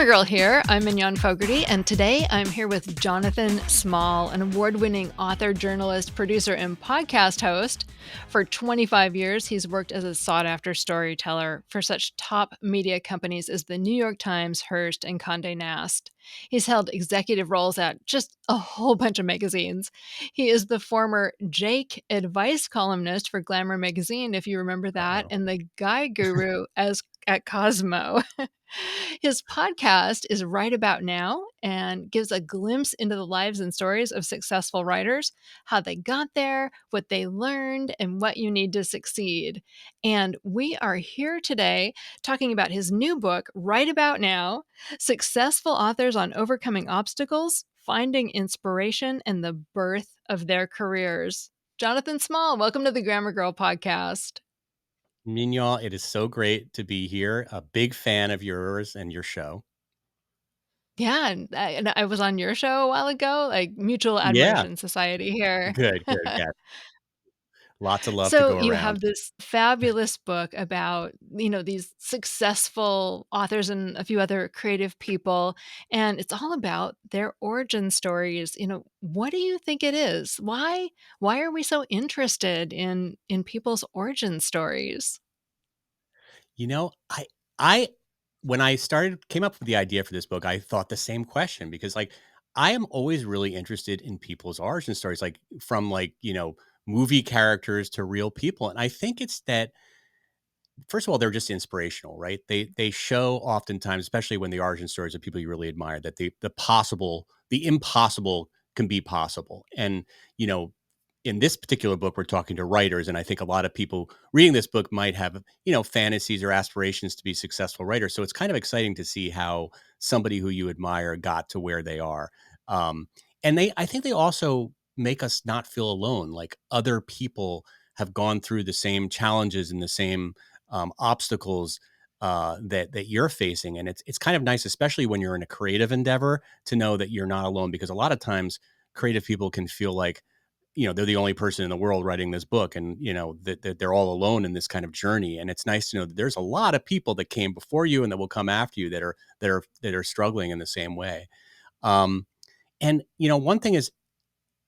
Grammar Girl here. I'm Mignon Fogarty, and today I'm here with Jonathan Small, an award-winning author, journalist, producer, and podcast host. For 25 years, he's worked as a sought-after storyteller for such top media companies as the New York Times, Hearst, and Condé Nast. He's held executive roles at just a whole bunch of magazines. He is the former Jake advice columnist for Glamour magazine, if you remember that, and the guy guru at Cosmo. His podcast is Right About Now and gives a glimpse into the lives and stories of successful writers, how they got there, what they learned, and what you need to succeed. And we are here today talking about his new book, Right About Now: Successful Authors on Overcoming Obstacles, Finding Inspiration, and the Birth of Their Careers. Jonathan Small, welcome to the Grammar Girl podcast. Mignon, it is so great to be here. A big fan of yours and your show. Yeah, and I was on your show a while ago, like, mutual Yeah, admiration society here. good. Yeah, lots of love to So go you around. have this fabulous book about, these successful authors and a few other creative people, and it's all about their origin stories. What do you think it is? Why are we so interested in people's origin stories? You know, I when I started came up with the idea for this book, I thought the same question because I am always really interested in people's origin stories, like from movie characters to real people. And I think it's that first of all, they're just inspirational, right? They show oftentimes, especially when the origin stories of people you really admire, that the impossible can be possible. And you know, in this particular book, we're talking to writers, and I think a lot of people reading this book might have fantasies or aspirations to be successful writers. So it's kind of exciting to see how somebody who you admire got to where they are. Um, and I think they also make us not feel alone. Like other people have gone through the same challenges and the same obstacles that you're facing, and it's kind of nice, especially when you're in a creative endeavor, to know that you're not alone. Because a lot of times, creative people can feel like they're the only person in the world writing this book, and that they're all alone in this kind of journey. And it's nice to know that there's a lot of people that came before you and that will come after you that are struggling in the same way. Um, and one thing is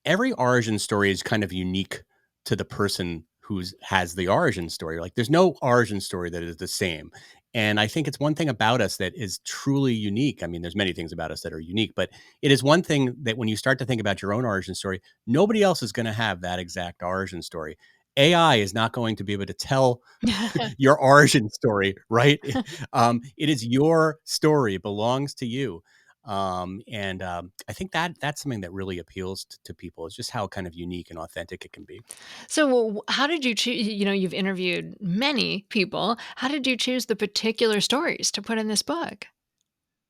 every origin story is kind of unique to the person who's has the origin story. Like there's no origin story that is the same. And I think it's one thing about us that is truly unique. I mean, there's many things about us that are unique, but it is one thing that when you start to think about your own origin story, nobody else is going to have that exact origin story. AI is not going to be able to tell your origin story, right? It is your story. It belongs to you. And I think that that's something that really appeals to people is just how kind of unique and authentic it can be. So, how did you choose? You've interviewed many people. How did you choose the particular stories to put in this book?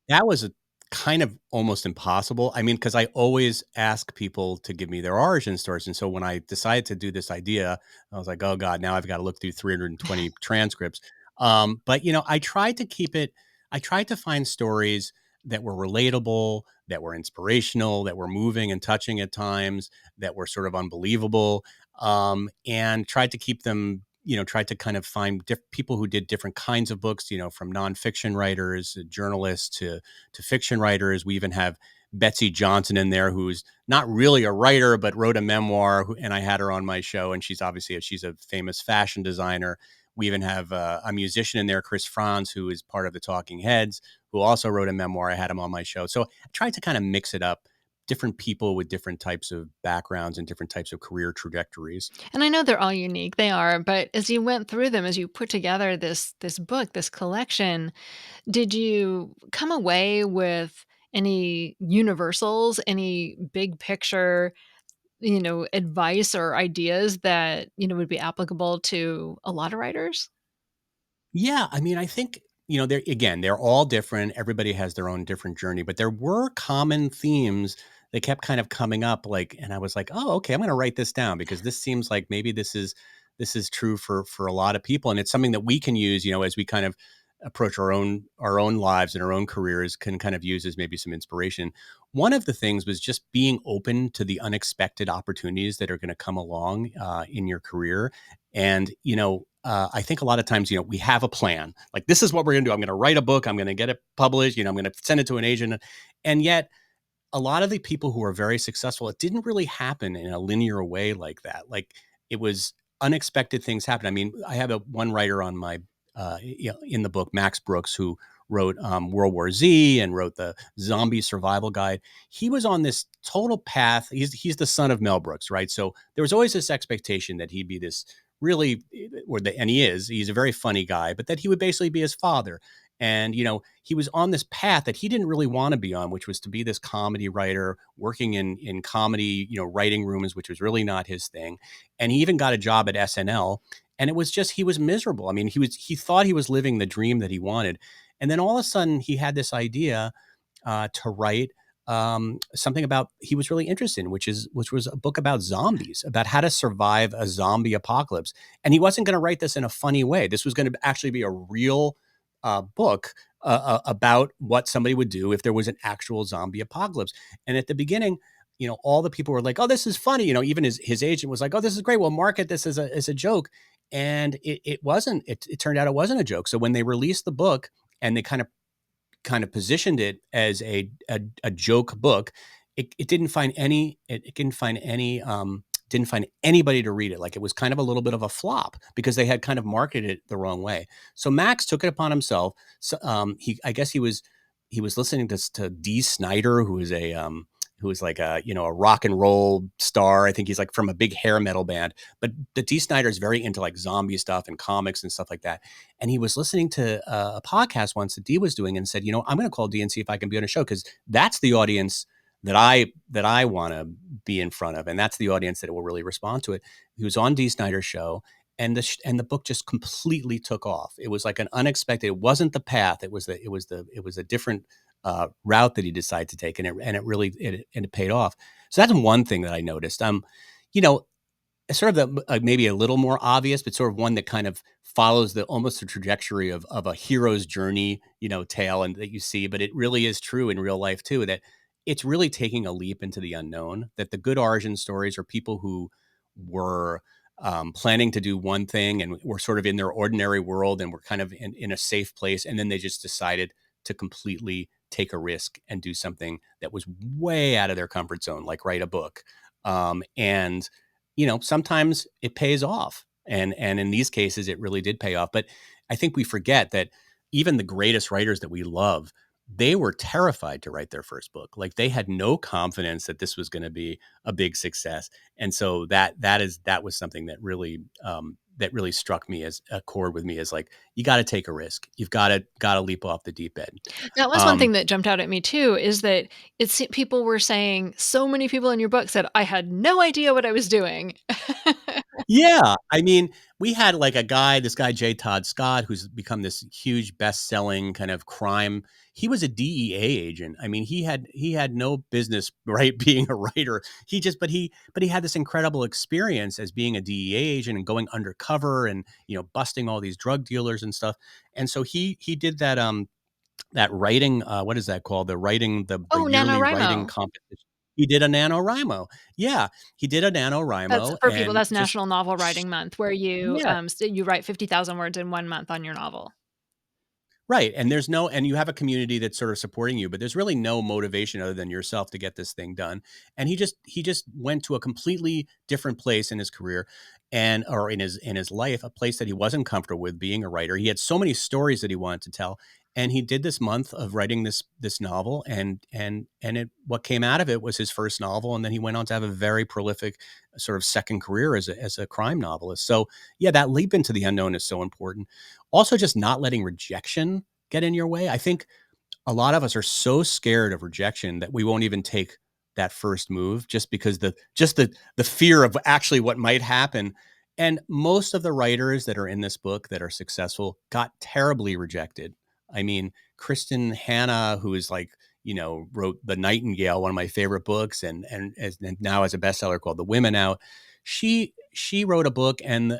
That was a kind of almost impossible. I mean, because I always ask people to give me their origin stories. And so when I decided to do this idea, I was like, oh God, now I've got to look through 320 transcripts. But I tried to find stories that were relatable, that were inspirational, that were moving and touching at times, that were sort of unbelievable, and tried to keep them tried to kind of find people who did different kinds of books, from nonfiction writers, journalists to fiction writers. We even have Betsy Johnson in there, who's not really a writer, but wrote a memoir. And I had her on my show, and she's a famous fashion designer. We even have a musician in there, Chris Franz, who is part of the Talking Heads, who also wrote a memoir. I had him on my show. So I tried to kind of mix it up, different people with different types of backgrounds and different types of career trajectories. And I know they're all unique. They are, but as you went through them, as you put together this book, this collection, did you come away with any universals, any big picture, advice or ideas that, would be applicable to a lot of writers? Yeah, I mean, I think, they're all different. Everybody has their own different journey, but there were common themes that kept kind of coming up and I was like, "Oh, okay, I'm going to write this down because this seems like maybe this is true for a lot of people and it's something that we can use, as we kind of approach our own lives and our own careers can kind of use as maybe some inspiration." One of the things was just being open to the unexpected opportunities that are going to come along in your career. And, I think a lot of times, we have a plan. Like, this is what we're going to do. I'm going to write a book. I'm going to get it published. I'm going to send it to an agent. And yet, a lot of the people who are very successful, it didn't really happen in a linear way like that. Like, it was unexpected things happen. I mean, I have one writer on my, in the book, Max Brooks, who wrote World War Z and wrote the Zombie Survival Guide. He was on this total path. He's the son of Mel Brooks, right? So there was always this expectation that he'd be this really, and he is. He's a very funny guy, but that he would basically be his father. And, he was on this path that he didn't really want to be on, which was to be this comedy writer working in comedy, writing rooms, which was really not his thing. And he even got a job at SNL, and it was just, he was miserable. I mean, he thought he was living the dream that he wanted. And then all of a sudden he had this idea to write something about he was really interested in, which was a book about zombies, about how to survive a zombie apocalypse. And he wasn't going to write this in a funny way. This was going to actually be a real book about what somebody would do if there was an actual zombie apocalypse. And at the beginning, all the people were like, "Oh, this is funny." Even his agent was like, "Oh, this is great. We'll market this as a joke." And it wasn't. It turned out it wasn't a joke. So when they released the book and they kind of positioned it as a joke book, it didn't find any didn't find anybody to read it. Like, it was kind of a little bit of a flop because they had kind of marketed it the wrong way. So Max took it upon himself. So, I guess he was listening to Dee Snider, who is like a rock and roll star. I think he's like from a big hair metal band, but the Dee Snider is very into like zombie stuff and comics and stuff like that. And he was listening to a podcast once that Dee was doing and said, I'm going to call Dee and see if I can be on a show, because that's the audience that I want to be in front of, and that's the audience that will really respond to it. He was on Dee Snider's show, and the book just completely took off. It was like an unexpected. It wasn't the path. It was a different route that he decided to take, and it really paid off. So that's one thing that I noticed. You know, Sort of maybe a little more obvious, but sort of one that kind of follows almost the trajectory of a hero's journey, tale, and that you see. But it really is true in real life too, that it's really taking a leap into the unknown. That the good origin stories are people who were planning to do one thing and were sort of in their ordinary world and were kind of in a safe place, and then they just decided to completely take a risk and do something that was way out of their comfort zone, like write a book. And sometimes it pays off. And in these cases, it really did pay off. But I think we forget that even the greatest writers that we love, they were terrified to write their first book. Like, they had no confidence that this was going to be a big success. And so that was something that really struck me as a chord with me, is like, you got to take a risk. You've got to leap off the deep end. That was one thing that jumped out at me too, is that people were saying, so many people in your book said, "I had no idea what I was doing." Yeah. I mean, we had like this guy, J. Todd Scott, who's become this huge best-selling kind of crime. He was a DEA agent. I mean, he had no business, right, being a writer. But he had this incredible experience as being a DEA agent and going undercover and, busting all these drug dealers and stuff. And so he did that writing, what is that called? The Oh, yearly writing NaNoWriMo. competition. He did a NaNoWriMo. Yeah, he did a That's NaNoWriMo for people, and that's just National Novel Writing Month, where yeah, you write 50,000 words in 1 month on your novel. right. And you have a community that's sort of supporting you, but there's really no motivation other than yourself to get this thing done. And he just went to a completely different place in his career or in his life, a place that he wasn't comfortable with being a writer. He had so many stories that he wanted to tell. And he did this month of writing this novel, what came out of it was his first novel, and then he went on to have a very prolific sort of second career as a crime novelist. So yeah, that leap into the unknown is so important. Also, just not letting rejection get in your way. I think a lot of us are so scared of rejection that we won't even take that first move, just because the fear of actually what might happen. And most of the writers that are in this book that are successful got terribly rejected. I mean, Kristen Hanna, who is like, wrote The Nightingale, one of my favorite books, and now has a bestseller called The Women Out. She wrote a book, and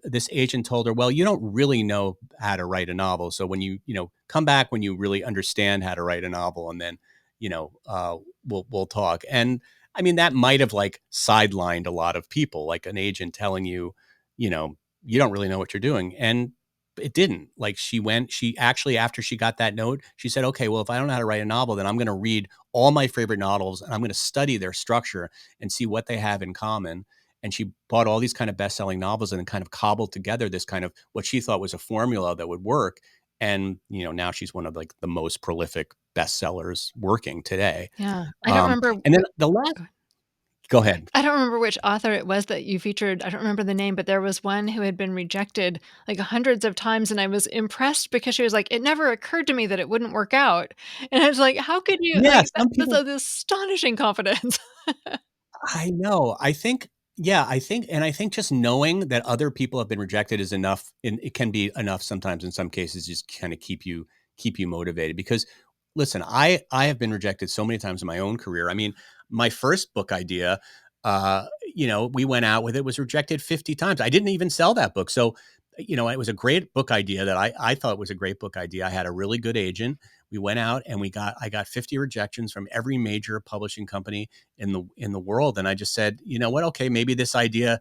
this agent told her, well, you don't really know how to write a novel. So when you come back when you really understand how to write a novel, and then, we'll talk. And I mean, that might have like sidelined a lot of people, like an agent telling you, you don't really know what you're doing. And it didn't. Like she actually, after she got that note, she said, okay, well, if I don't know how to write a novel, then I'm going to read all my favorite novels and I'm going to study their structure and see what they have in common. And she bought all these kind of best-selling novels and then kind of cobbled together this kind of what she thought was a formula that would work. And now she's one of like the most prolific bestsellers working today. Yeah. I don't remember And then what the last, go ahead. I don't remember which author it was that you featured. I don't remember the name, but there was one who had been rejected like hundreds of times, and I was impressed because she was like, "It never occurred to me that it wouldn't work out." And I was like, "How could you Yeah, like that?" some That's people, an astonishing confidence. I know. I think, yeah, I think just knowing that other people have been rejected is enough. And it can be enough sometimes in some cases, just kind of keep you motivated. Because listen, I have been rejected so many times in my own career. I mean, my first book idea, we went out with it, was rejected 50 times. I didn't even sell that book. So, it was a great book idea that I thought was a great book idea. I had a really good agent. We went out and I got 50 rejections from every major publishing company in the world. And I just said, you know what? Okay, maybe this idea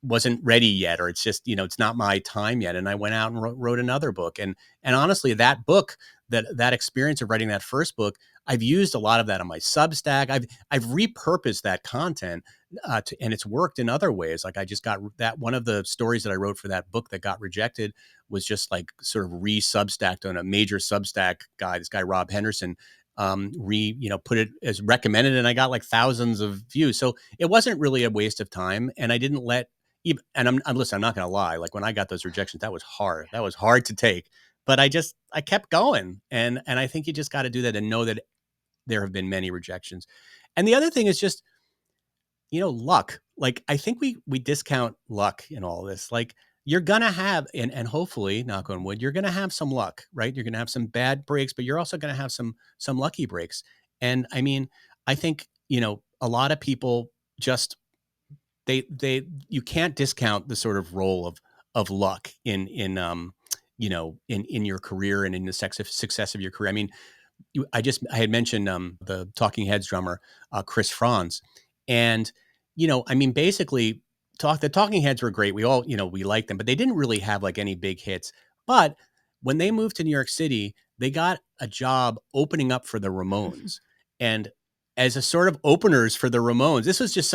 wasn't ready yet, or it's just, it's not my time yet. And I went out and wrote another book. And honestly, that book, that experience of writing that first book, I've used a lot of that on my Substack. I've repurposed that content, and it's worked in other ways. Like I just got that one of the stories that I wrote for that book that got rejected was just like sort of re-substacked on a major Substack guy, this guy Rob Henderson, put it as recommended, and I got like thousands of views. So it wasn't really a waste of time, and I didn't let even. And listen, I'm not going to lie. Like when I got those rejections, that was hard. That was hard to take. But I kept going, and I think you just got to do that and know that there have been many rejections. And the other thing is just luck. Like I think we discount luck in all this. Like you're gonna have, and hopefully, knock on wood, you're gonna have some luck, right? You're gonna have some bad breaks, but you're also gonna have some lucky breaks. And I mean, I think a lot of people just they you can't discount the sort of role of luck in your career and in the success of your career. I mean, I had mentioned the Talking Heads drummer Chris Franz, and I mean, basically, the Talking Heads were great. We all we liked them, but they didn't really have like any big hits. But when they moved to New York City, they got a job opening up for the Ramones, and as a sort of openers for the Ramones, this is just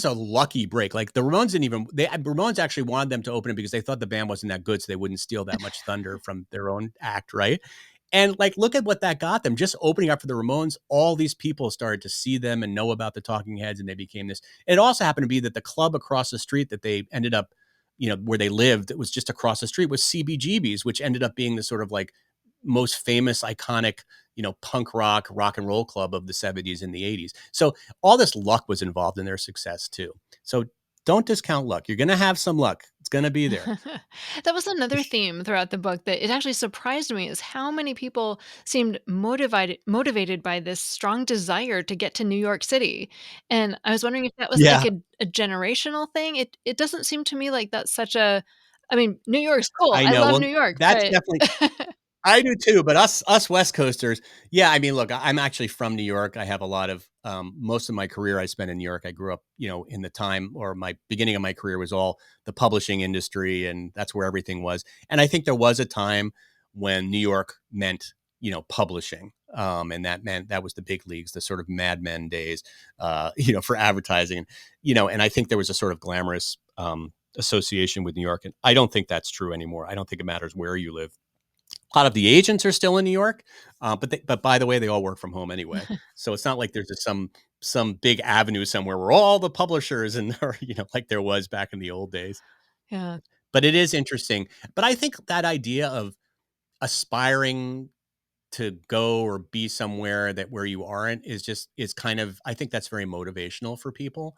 a lucky break. Like the Ramones didn't even Ramones actually wanted them to open it because they thought the band wasn't that good, so they wouldn't steal that much thunder from their own act, right? And like, look at what that got them. Just opening up for the Ramones, all these people started to see them and know about the Talking Heads, and they became this. It also happened to be that the club across the street that they ended up, where they lived, it was just across the street, was CBGB's, which ended up being the sort of like most famous, iconic, punk rock and roll club of the 70s and the 80s. So all this luck was involved in their success too. So don't discount luck. You're going to have some luck. It's going to be there. That was another theme throughout the book that it actually surprised me is how many people seemed motivated by this strong desire to get to New York City. And I was wondering if that was like Yeah, a generational thing. It doesn't seem to me like that's such a I mean, New York's cool. I I know. love Well, New York, that's but definitely, I do too, but us West Coasters, yeah. I mean, look, I'm actually from New York. I have a lot of most of my career I spent in New York. I grew up, in the time, or my beginning of my career was all the publishing industry, and that's where everything was. And I think there was a time when New York meant, publishing, and that was the big leagues, the sort of Mad Men days, for advertising, And I think there was a sort of glamorous association with New York, and I don't think that's true anymore. I don't think it matters where you live. A lot of the agents are still in New York, but by the way, they all work from home anyway. So it's not like there's some big avenue somewhere where all the publishers and or, like there was back in the old days. yeah. But it is interesting. But I think that idea of aspiring to go or be somewhere that where you aren't is kind of, I think that's very motivational for people.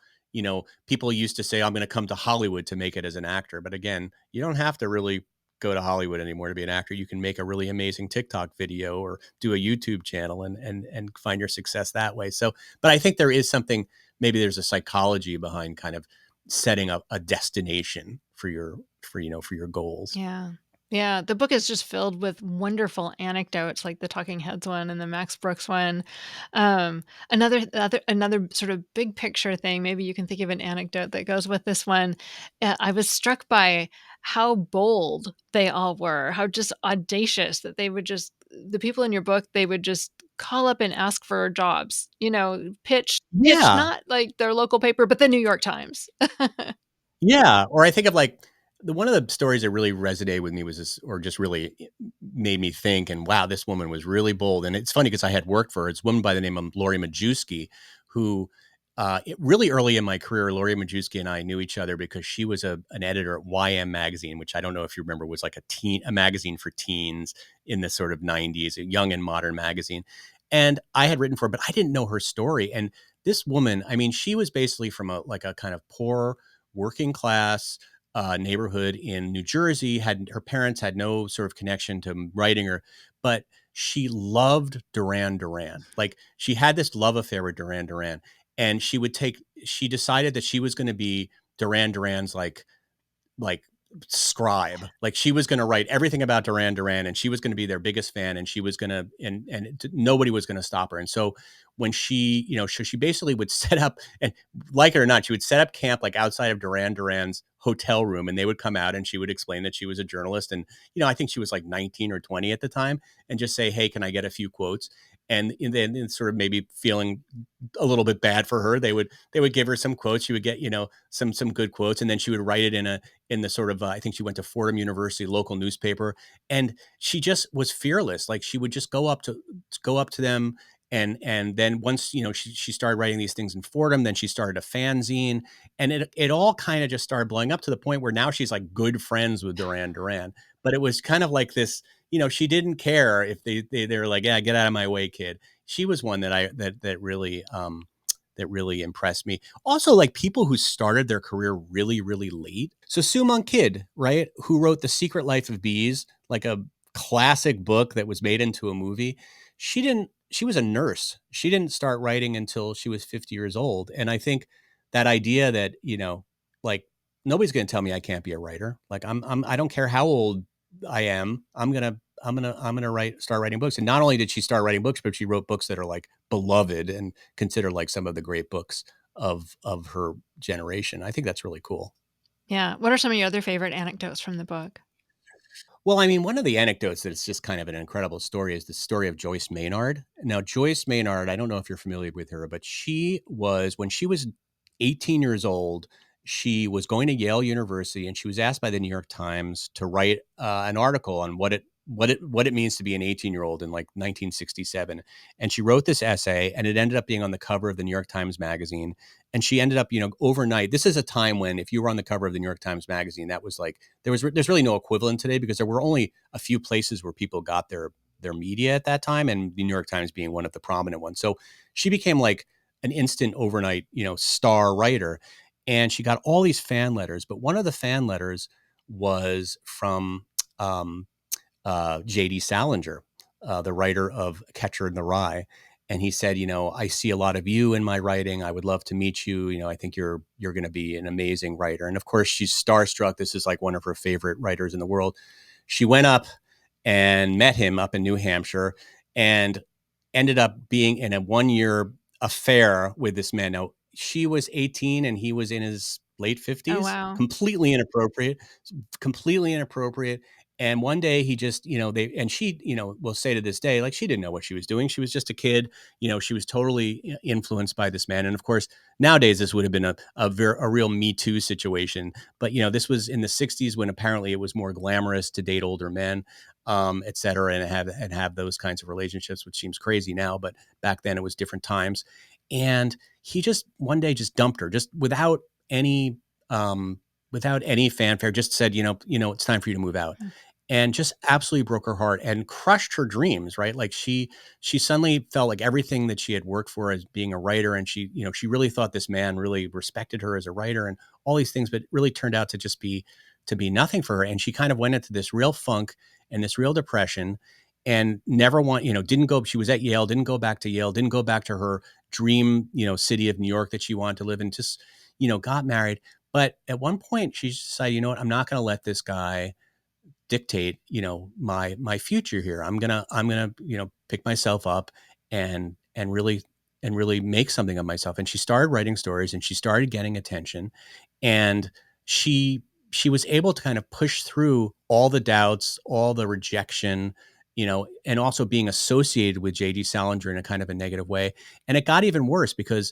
People used to say, I'm going to come to Hollywood to make it as an actor. But again, you don't have to really go to Hollywood anymore to be an actor. You can make a really amazing TikTok video or do a YouTube channel and find your success that way. So, but I think there is something, maybe there's a psychology behind kind of setting up a destination for your goals. Yeah. Yeah, the book is just filled with wonderful anecdotes like the Talking Heads one and the Max Brooks one. Another sort of big picture thing, maybe you can think of an anecdote that goes with this one. I was struck by how bold they all were, how just audacious that they would just the people in your book, they would just call up and ask for jobs, pitch Yeah. not like their local paper, but the New York Times. Yeah, or I think of like one of the stories that really resonated with me was this, or just really made me think, and wow, this woman was really bold. And it's funny because I had worked for her. It's a woman by the name of Lori Majewski, who really early in my career, Lori Majewski and I knew each other because she was an editor at YM Magazine, which I don't know if you remember was like a magazine for teens in the sort of 90s, a young and modern magazine. And I had written for her, but I didn't know her story. And this woman, I mean, she was basically from a kind of poor working class neighborhood in New Jersey. Had her parents had no sort of connection to writing her, but she loved Duran Duran. Like she had this love affair with Duran Duran, and she would take. She decided that she was going to be Duran Duran's like scribe. Like she was going to write everything about Duran Duran, and she was going to be their biggest fan, and she was going to and nobody was going to stop her. And so when she, she basically would set up, and like it or not, she would set up camp like outside of Duran Duran's hotel room, and they would come out and she would explain that she was a journalist. And I think she was like 19 or 20 at the time, and just say, hey, can I get a few quotes? And then sort of maybe feeling a little bit bad for her, they would give her some quotes. She would get some good quotes, and then she would write it in the sort of I think she went to Fordham University, local newspaper, and she just was fearless. Like she would just go up to them, and then once she started writing these things in Fordham, then she started a fanzine, and it all kind of just started blowing up to the point where now she's like good friends with Duran Duran. But it was kind of like this, she didn't care if they were like, yeah, get out of my way, kid. She was one that really impressed me. Also, like people who started their career really, really late. So Sue Monk Kidd, right, who wrote The Secret Life of Bees, like a classic book that was made into a movie. She was a nurse. She didn't start writing until she was 50 years old. And I think that idea that, like nobody's going to tell me I can't be a writer. Like I don't care how old I am. Start writing books. And not only did she start writing books, but she wrote books that are like beloved and considered like some of the great books of her generation. I think that's really cool. Yeah. What are some of your other favorite anecdotes from the book? Well, I mean, one of the anecdotes that's just kind of an incredible story is the story of Joyce Maynard. Now, Joyce Maynard, I don't know if you're familiar with her, but when she was 18 years old, she was going to Yale University, and she was asked by the New York Times to write an article on what it means to be an 18-year-old in like 1967. And she wrote this essay, and it ended up being on the cover of the New York Times Magazine. And she ended up, overnight. This is a time when if you were on the cover of the New York Times Magazine, that was like there's really no equivalent today, because there were only a few places where people got their media at that time, and the New York Times being one of the prominent ones. So she became like an instant overnight, star writer, and she got all these fan letters. But one of the fan letters was from J.D. Salinger, the writer of Catcher in the Rye. And he said, I see a lot of you in my writing. I would love to meet you. I think you're going to be an amazing writer. And of course, she's starstruck. This is like one of her favorite writers in the world. She went up and met him up in New Hampshire, and ended up being in a 1-year affair with this man. Now, she was 18 and he was in his late Oh, 50s. wow. Completely inappropriate. And one day he just, she, will say to this day, like she didn't know what she was doing. She was just a kid. She was totally influenced by this man. And of course, nowadays this would have been a real Me Too situation. But, this was in the 60s when apparently it was more glamorous to date older men, et cetera, and have those kinds of relationships, which seems crazy now. But back then it was different times. And he just one day just dumped her, just any, without any fanfare, just said, it's time for you to move out. And just absolutely broke her heart and crushed her dreams, right? Like she suddenly felt like everything that she had worked for as being a writer, and she really thought this man really respected her as a writer and all these things, but it really turned out to just be nothing for her. And she kind of went into this real funk and this real depression, and never didn't go. She was at Yale, didn't go back to Yale, didn't go back to her dream, city of New York that she wanted to live in, just, got married. But at one point she decided, what, I'm not going to let this guy dictate, my future here. I'm gonna, pick myself up and really make something of myself. And she started writing stories, and she started getting attention, and she she was able to kind of push through all the doubts, all the rejection, and also being associated with J.D. Salinger in a kind of a negative way. And it got even worse because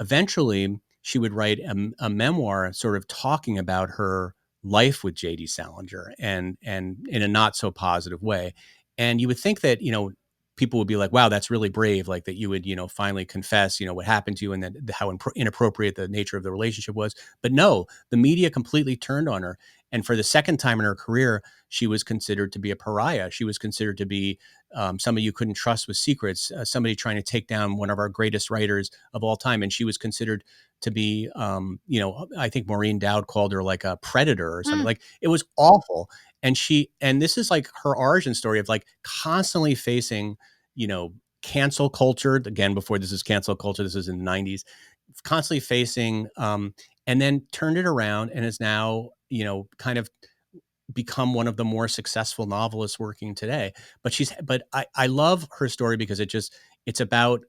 eventually she would write a memoir sort of talking about her life with J.D. Salinger and in a not so positive way. And you would think that, people would be like, wow, that's really brave. Like that you would, finally confess, what happened to you and then how inappropriate the nature of the relationship was. But no, the media completely turned on her. And for the second time in her career, she was considered to be a pariah. She was considered to be somebody you couldn't trust with secrets, somebody trying to take down one of our greatest writers of all time. And she was considered to be, I think Maureen Dowd called her like a predator or something. Mm. Like it was awful. And this is like her origin story of like constantly facing, cancel culture. Again, before this is cancel culture, this is in the 90s, constantly facing, and then turned it around and is now, kind of become one of the more successful novelists working today. But I love her story because it's about,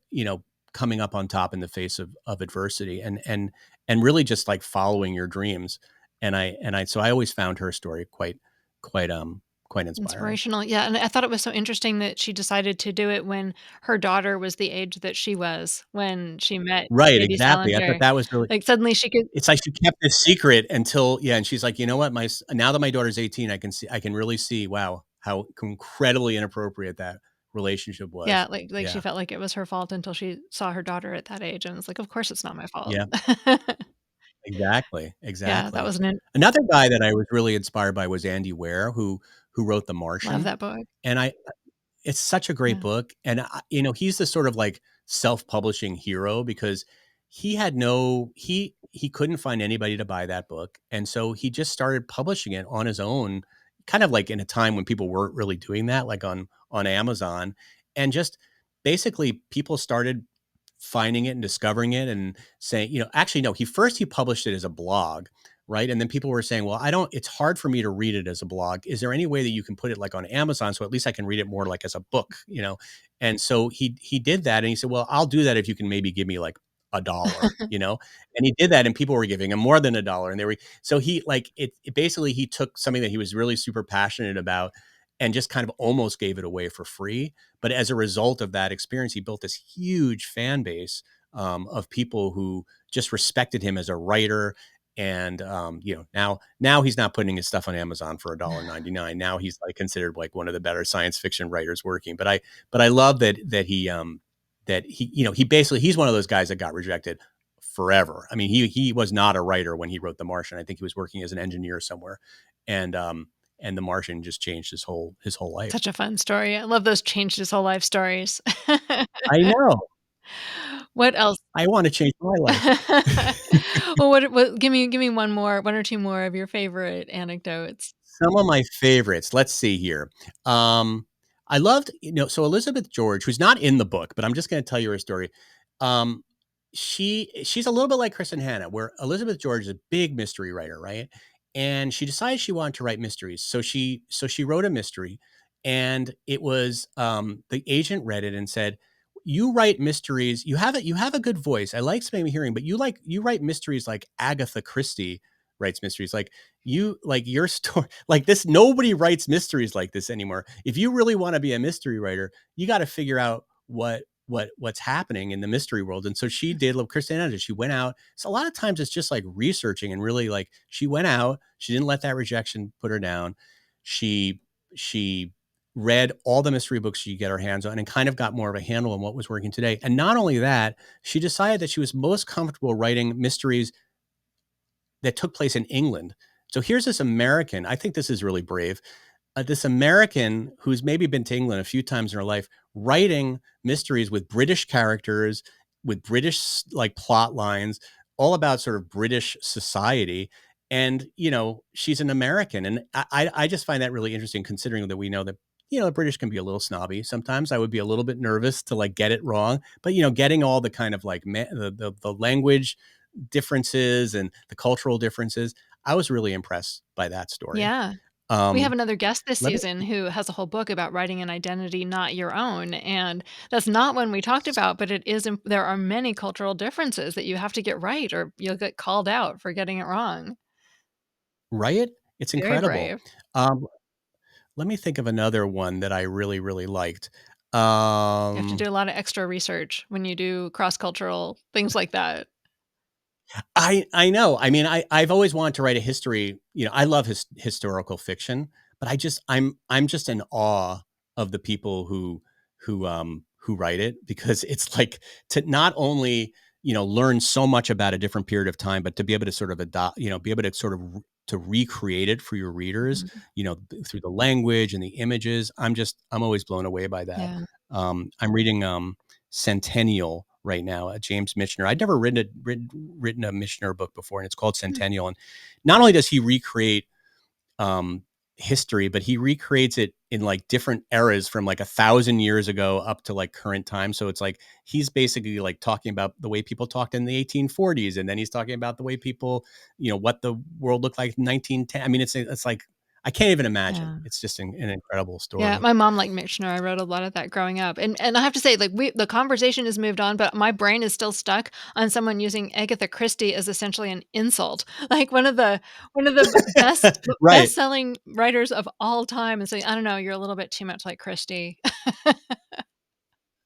coming up on top in the face of adversity and really just like following your dreams. So I always found her story quite, quite inspiring. Inspirational, yeah, and I thought it was so interesting that she decided to do it when her daughter was the age that she was when she met Right, J.D. exactly. I thought Salinger. that was really Like, suddenly she could. it's like she kept this secret until yeah, and she's like, "You know what? Now that my daughter's 18, I can really see, wow, how incredibly inappropriate that relationship Yeah, was." like, she Yeah. felt like it was her fault until she saw her daughter at that age, and it's like, "Of course it's not my fault." Yeah, exactly, Yeah, that exactly. was an Another guy that I was really inspired by was Andy Weir, who wrote The love Martian, that book. and I it's such a great Yeah. book, and he's the sort of like self-publishing hero because he couldn't find anybody to buy that book, and so he just started publishing it on his own, kind of like in a time when people weren't really doing that, like on Amazon, and just basically people started finding it and discovering it and saying, actually no, he published it as a blog, right? And then people were saying, well, I don't, it's hard for me to read it as a blog. Is there any way that you can put it like on Amazon so at least I can read it more like as a book, And so he did that and he said, well, I'll do that if you can maybe give me like a dollar, And he did that and people were giving him more than a dollar and they were so he like it basically he took something that he was really super passionate about and just kind of almost gave it away for free. But as a result of that experience, he built this huge fan base of people who just respected him as a writer. And now he's not putting his stuff on Amazon for $1.99. Now he's like considered like one of the better science fiction writers working. But I love that he he basically he's one of those guys that got rejected forever. I mean, he was not a writer when he wrote The Martian. I think he was working as an engineer somewhere, and and The Martian just changed his whole life. Such a fun story. I love those changed his whole life stories. I know. What else? I want to change my life. Well, what give me 1 or 2 more of your favorite anecdotes. Some of my favorites. Let's see here. I loved, so Elizabeth George, who's not in the book, but I'm just going to tell you her story. Um, she's a little bit like Kristen Hanna, where Elizabeth George is a big mystery writer, right? And she decided she wanted to write mysteries, so she wrote a mystery, and it was the agent read it and said, "You write mysteries. You have a good voice. I like maybe hearing, but you write mysteries like Agatha Christie writes mysteries. Like your story like this nobody writes mysteries like this anymore. If you really want to be a mystery writer, you got to figure out what's happening in the mystery world." And so she did what Christina did. She went out. So a lot of times it's just like researching and really like she went out, she didn't let that rejection put her down. She read all the mystery books she could get her hands on and kind of got more of a handle on what was working today. And not only that, she decided that she was most comfortable writing mysteries that took place in England. So here's this American, I think this is really brave, this American who's maybe been to England a few times in her life, writing mysteries with British characters, with British like plot lines, all about sort of British society. And she's an American, and I just find that really interesting, considering that we know that the British can be a little snobby sometimes. I would be a little bit nervous to like get it wrong, but getting all the kind of like the language differences and the cultural differences, I was really impressed by that story. Yeah. We have Um, another guest this let me season who has a whole book about writing an identity not your own, and that's not one we talked about, but it is imp there are many cultural differences that you have to get right or you'll get called out for getting it wrong. Right? It's Very incredible. brave. Um, Let me think of another one that I really, really liked. You have to do a lot of extra research when you do cross-cultural things like that. I know. I mean, I've always wanted to write a history. I love historical fiction, but I'm just in awe of the people who write it, because it's like, to not only learn so much about a different period of time, but to be able to sort of adopt, be able to sort of to recreate it for your readers, Mhm. through the language and the images. I'm always blown away by that. Yeah. I'm reading Centennial right now, James Michener. I'd never written a Michener book before, and it's called Hmm. Centennial. And not only does he recreate um, history, but he recreates it in like different eras from like 1,000 years ago up to like current time. So it's like he's basically like talking about the way people talked in the 1840s, and then he's talking about the way people, what the world looked like in 1910. I mean, it's like I can't even imagine. Yeah. It's just an incredible Yeah, story. my mom liked Michener. I read a lot of that growing up, and I have to say, like, the conversation has moved on, but my brain is still stuck on someone using Agatha Christie as essentially an insult, like one of the Right, best-selling writers of all time, and saying, "I don't know, you're a little bit too much like Christie."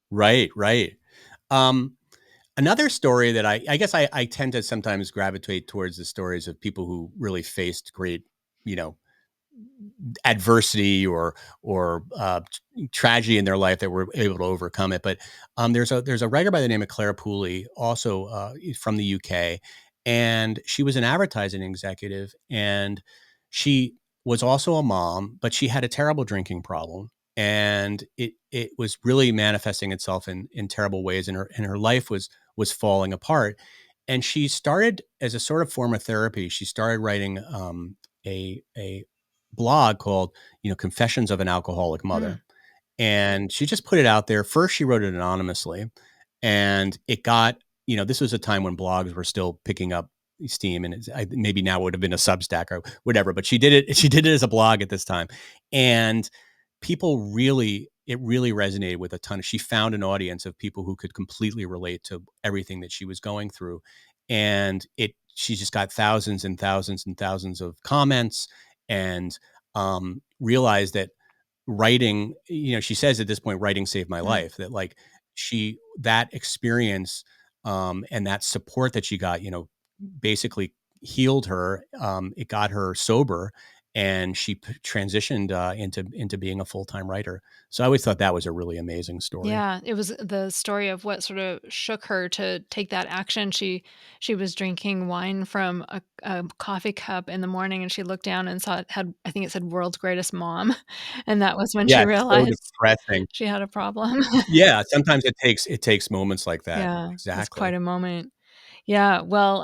right, right. Um, Another story that I guess I tend to sometimes gravitate towards the stories of people who really faced great, you know, adversity or tragedy in their life that were able to overcome it. But there's a writer by the name of Claire Pooley, also from the UK, and she was an advertising executive, and she was also a mom, but she had a terrible drinking problem, and it was really manifesting itself in terrible ways, and her life was falling apart. And she started, as a sort of form of therapy, she started writing a blog called, Confessions of an Alcoholic Mm, Mother. And she just put it out there. First, she wrote it anonymously, and it got, this was a time when blogs were still picking up steam, and maybe now would have been a Substack or whatever, but she did it. She did it as a blog at this time, and it really resonated with a ton. She found an audience of people who could completely relate to everything that she was going through, and she just got thousands and thousands and thousands of comments, and realized that writing, she says at this point, writing saved my mm. life. That like that experience, and that support that she got, basically healed her. It got her sober, and she transitioned into being a full-time writer. So I always thought that was a really amazing story. Yeah, it was the story of what sort of shook her to take that action. She was drinking wine from a coffee cup in the morning, and she looked down and saw it had, I think it said "World's Greatest Mom," and that was when Yeah, she it's so realized depressing. she had a problem. Yeah, sometimes it takes moments like that. Yeah, it's quite Exactly. a moment. Yeah, well,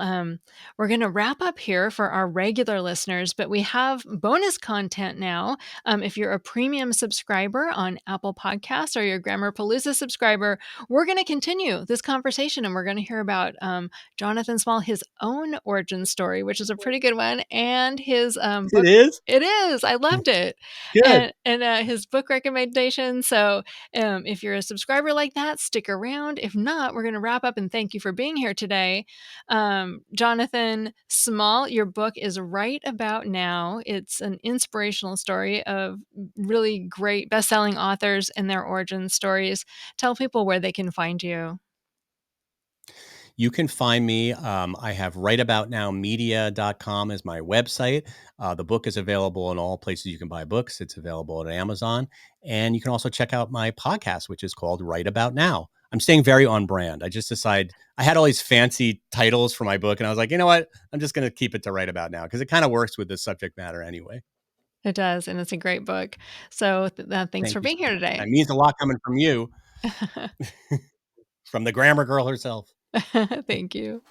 we're going to wrap up here for our regular listeners, but we have bonus content now. If you're a premium subscriber on Apple Podcasts or you're a Grammarpalooza subscriber, we're going to continue this conversation and we're going to hear about Jonathan Small, his own origin story, which is a pretty good one, and his It book. is? It is. I loved it, Good. and his book recommendation. So if you're a subscriber like that, stick around. If not, we're going to wrap up and thank you for being here today. Jonathan Small, your book is right about now. It's an inspirational story of really great best-selling authors and their origin stories. Tell people where they can find you. You can find me. I have writeaboutnowmedia.com as my website. The book is available in all places you can buy books. It's available at Amazon. And you can also check out my podcast, which is called Write About Now. I'm staying very on brand. I just decided I had all these fancy titles for my book, and I was like, you know what? I'm just going to keep it to Write About Now because it kind of works with the subject matter anyway. It does, and it's a great book. So thanks Thank for you being so here much. today. That means a lot coming from you, from the grammar girl herself. Thank you.